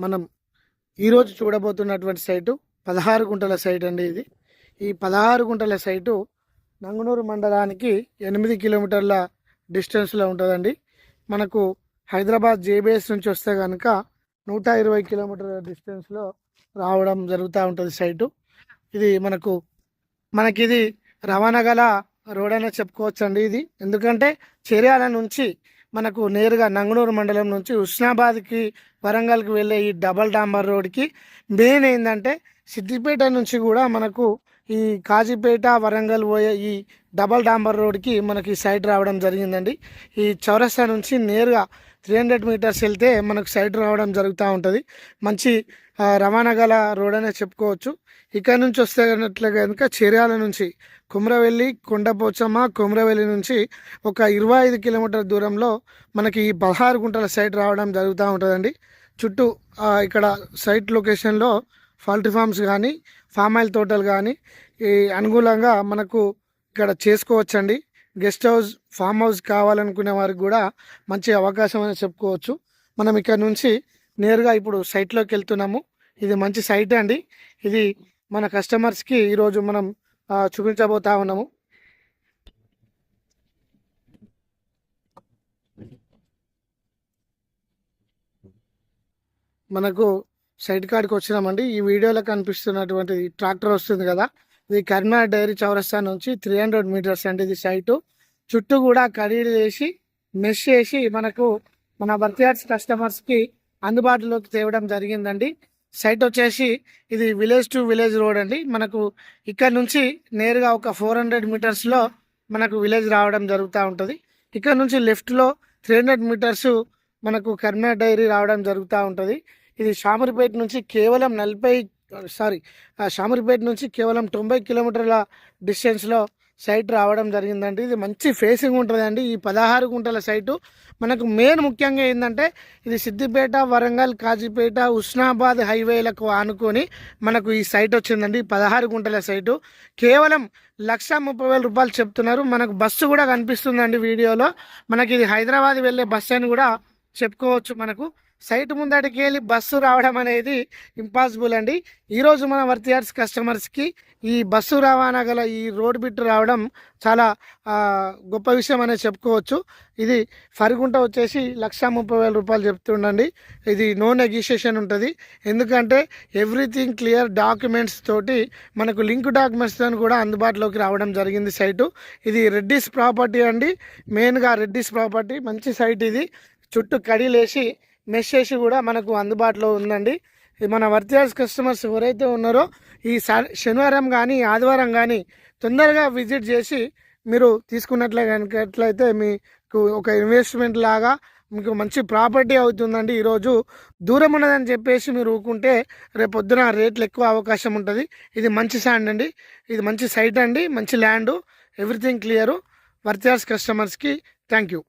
మనం ఈరోజు చూడబోతున్నటువంటి సైటు 16 గుంటల సైట్ అండి. ఈ 16 గుంటల సైటు నంగునూరు మండలానికి 8 కిలోమీటర్ల డిస్టెన్స్లో ఉంటుందండి. మనకు హైదరాబాద్ జేబీఎస్ నుంచి వస్తే కనుక 120 కిలోమీటర్ల డిస్టెన్స్లో రావడం జరుగుతూ ఉంటుంది సైటు. ఇది మనకిది రవాణా గల రోడ్ అనే చెప్పుకోవచ్చండి. ఇది ఎందుకంటే చర్యాల నుంచి మనకు నేరుగా నంగునూరు మండలం నుంచి హుస్నాబాద్కి వరంగల్కి వెళ్ళే ఈ డబల్ డాంబర్ రోడ్కి మెయిన్ ఏంటంటే సిద్దిపేట నుంచి కూడా మనకు ఈ కాజీపేట వరంగల్ పోయే ఈ డబల్ డాంబర్ రోడ్కి మనకి సైట్ రావడం జరిగిందండి. ఈ చౌరస్తా నుంచి నేరుగా 300 మీటర్స్ వెళ్తే మనకు సైట్ రావడం జరుగుతూ ఉంటుంది. మంచి రవాణా గల రోడ్ అనే చెప్పుకోవచ్చు. ఇక్కడ నుంచి వస్తే కనుక చర్యాల నుంచి కుమ్రవెల్లి, కొండపోచమ్మ, కుమ్రవెల్లి నుంచి ఒక 25 కిలోమీటర్ల దూరంలో మనకి ఈ 16 గుంటల సైట్ రావడం జరుగుతూ ఉంటుందండి. చుట్టూ ఇక్కడ సైట్ లొకేషన్లో పౌల్ట్రీ ఫార్మ్స్ కానీ ఫామ్ ఆయిల్ తోటలు కానీ ఈ అనుకూలంగా మనకు ఇక్కడ చేసుకోవచ్చండి. గెస్ట్ హౌస్, ఫామ్ హౌస్ కావాలనుకునే వారికి కూడా మంచి అవకాశం అని చెప్పుకోవచ్చు. మనం ఇక్కడ నుంచి నేరుగా ఇప్పుడు సైట్లోకి వెళ్తున్నాము. ఇది మంచి సైట్ అండి. ఇది మన కస్టమర్స్కి ఈరోజు మనం చూపించబోతా ఉన్నాము. మనకు సైట్ కాడికి వచ్చినామండి. ఈ వీడియోలో కనిపిస్తున్నటువంటి ట్రాక్టర్ వస్తుంది కదా, ఇది కరీంనగర్ డైరీ చౌరస్తా నుంచి 300 మీటర్స్ అండి. ఇది సైటు చుట్టూ కూడా కడీలు వేసి మెష్ చేసి మనకు మన బర్త్యార్డ్స్ కస్టమర్స్కి అందుబాటులోకి తేవడం జరిగిందండి. సైట్ వచ్చేసి ఇది విలేజ్ టు విలేజ్ రోడ్ అండి. మనకు ఇక్కడ నుంచి నేరుగా ఒక 400 మీటర్స్లో మనకు విలేజ్ రావడం జరుగుతూ ఉంటుంది. ఇక్కడ నుంచి లెఫ్ట్లో 300 మీటర్స్ మనకు కరీంనగర్ డైరీ రావడం జరుగుతూ ఉంటుంది. ఇది షామీర్పేట నుంచి కేవలం 90 కిలోమీటర్ల డిస్టెన్స్లో సైట్ రావడం జరిగిందండి. ఇది మంచి ఫేసింగ్ ఉంటుందండి. ఈ 16 గుంటల సైటు మనకు మెయిన్ ముఖ్యంగా ఏంటంటే ఇది సిద్దిపేట, వరంగల్, కాజీపేట, హుస్నాబాద్ హైవేలకు ఆనుకొని మనకు ఈ సైట్ వచ్చిందండి. 16 గుంటల సైటు కేవలం 1,30,000 చెప్తున్నారు. మనకు బస్సు కూడా కనిపిస్తుందండి వీడియోలో. మనకి ఇది హైదరాబాద్ వెళ్ళే బస్సు అని కూడా చెప్పుకోవచ్చు. మనకు సైట్ ముందటికి వెళ్ళి బస్సు రావడం అనేది ఇంపాసిబుల్ అండి. ఈరోజు మన వర్తియార్డ్స్ కస్టమర్స్కి ఈ బస్సు రవాణా గల ఈ రోడ్ బిట్ రావడం చాలా గొప్ప విషయం అనేది చెప్పుకోవచ్చు. ఇది ఫరిగుంట వచ్చేసి 1,30,000 చెప్తుండండి. ఇది నో నెగోషియేషన్ ఉంటుంది. ఎందుకంటే ఎవ్రీథింగ్ క్లియర్ డాక్యుమెంట్స్ తోటి మనకు లింక్ డాక్యుమెంట్స్తో కూడా అందుబాటులోకి రావడం జరిగింది సైటు. ఇది రెడ్డిస్ ప్రాపర్టీ అండి. మెయిన్గా రెడ్డిస్ ప్రాపర్టీ మంచి సైట్. ఇది చుట్టూ కడీలేసి మెష్ చేసి కూడా మనకు అందుబాటులో ఉందండి. మన వర్తియార్డ్స్ కస్టమర్స్ ఎవరైతే ఉన్నారో ఈ శనివారం కానీ ఆదివారం కానీ తొందరగా విజిట్ చేసి మీరు తీసుకున్నట్లయితే మీకు ఒక ఇన్వెస్ట్మెంట్ లాగా మీకు మంచి ప్రాపర్టీ అవుతుందండి. ఈరోజు దూరం ఉన్నదని చెప్పేసి మీరు ఊరుకుంటే రేపు పొద్దున రేట్లు ఎక్కువ అవకాశం ఉంటుంది. ఇది మంచి శాండ్ అండి. ఇది మంచి సైట్ అండి. మంచి ల్యాండు, ఎవ్రీథింగ్ క్లియరు. వర్తియార్డ్స్ కస్టమర్స్కి థ్యాంక్ యూ.